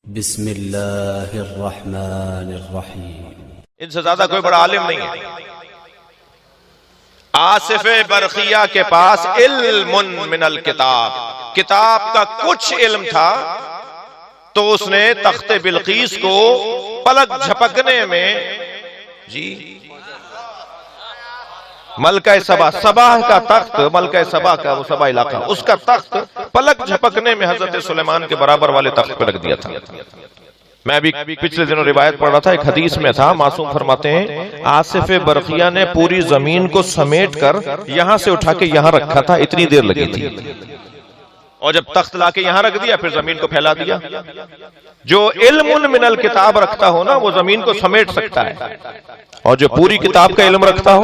بسم اللہ الرحمن الرحیم۔ ان سے زیادہ کوئی بڑا عالم نہیں ہے۔ آصف برقیہ کے پاس علم من الکتاب، کتاب کا کچھ علم تھا، تو اس نے تخت بلقیس کو پلک جھپکنے میں ملکہ سبا کا تخت، ملکہ سبا کا وہ سبا علاقہ، اس کا تخت پلک جھپکنے میں حضرت سلیمان کے برابر والے تخت پہ رکھ دیا تھا۔ میں بھی پچھلے دنوں روایت پڑھ رہا تھا، ایک حدیث میں تھا، معصوم فرماتے ہیں آصف برقیہ نے پوری زمین کو سمیٹ کر یہاں سے اٹھا کے یہاں رکھا تھا، اتنی دیر لگی تھی، اور جب تخت لا کے یہاں رکھ دیا پھر زمین کو پھیلا دیا۔ جو علم من الکتاب رکھتا ہو نا وہ زمین کو سمیٹ سکتا ہے، اور جو پوری کتاب کا علم رکھتا ہو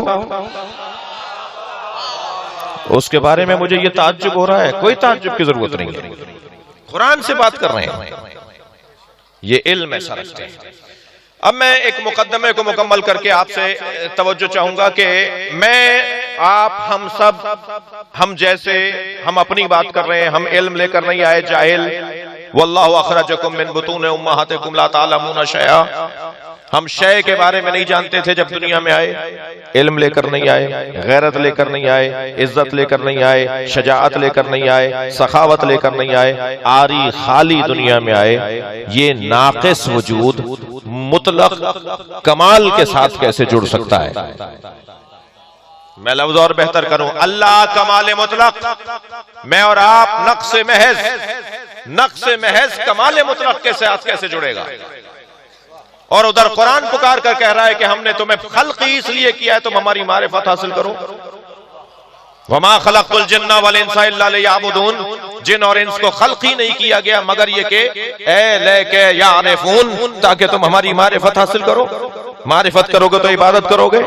اس کے بارے میں مجھے یہ تعجب ہو رہا ہے، کوئی تعجب کی ضرورت نہیں ہے، قرآن سے بات کر رہے ہیں، یہ علم ایسا رکھتے ہیں۔ اب میں ایک مقدمے کو مکمل کر کے آپ سے توجہ چاہوں گا کہ میں، آپ، ہم سب، ہم جیسے، ہم اپنی بات کر رہے ہیں، ہم علم لے کر نہیں آئے جاہل، واللہ اخرجکم من بطون امہاتکم لا تعلمون شیئا، ہم شے کے بارے میں نہیں جانتے تھے جب دنیا میں آئے، علم لے کر نہیں آئے، غیرت لے کر نہیں آئے، عزت لے کر نہیں آئے، شجاعت لے کر نہیں آئے، سخاوت لے کر نہیں آئے، آری خالی دنیا میں آئے۔ یہ ناقص وجود مطلق کمال کے ساتھ کیسے جڑ سکتا ہے؟ میں لفظ اور بہتر کروں، اللہ کمال مطلق، میں اور آپ نقص محض کمال مطلق کے ساتھ کیسے جڑے گا؟ اور ادھر قرآن پکار کر کہہ رہا ہے کہ ہم نے تمہیں خلق ہی اس لیے کیا ہے تم ہماری معرفت حاصل کرو۔ وما خلقت الجن والانس الا لیعبدون، جن اور انس کو خلق ہی نہیں کیا گیا مگر یہ کہ اے لے کے یعرفون، تاکہ تم ہماری معرفت حاصل کرو۔ معرفت کرو گے تو عبادت کرو گے،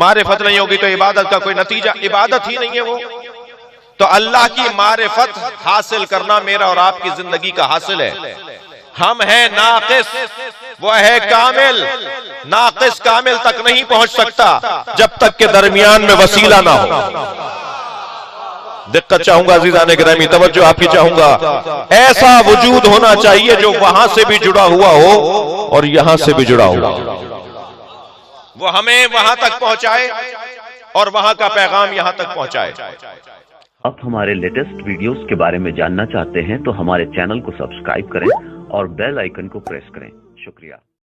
معرفت نہیں ہوگی تو عبادت کا کوئی نتیجہ، عبادت ہی نہیں ہے وہ۔ تو اللہ کی معرفت حاصل کرنا میرا اور آپ کی زندگی کا حاصل ہے۔ ہم ہیں ناقص، وہ ہے کامل، ناقص کامل تک نہیں پہنچ سکتا جب تک کہ درمیان میں وسیلہ نہ ہو۔ دقت چاہوں گا عزیزان گرامی، توجہ آپ کی چاہوں گا، ایسا وجود ہونا چاہیے جو وہاں سے بھی جڑا ہوا ہو اور یہاں سے بھی جڑا ہوا ہو، وہ ہمیں وہاں تک پہنچائے اور وہاں کا پیغام یہاں تک پہنچائے۔ آپ ہمارے لیٹسٹ ویڈیوز کے بارے میں جاننا چاہتے ہیں تو ہمارے چینل کو سبسکرائب کریں اور بیل آئیکن کو پریس کریں۔ شکریہ۔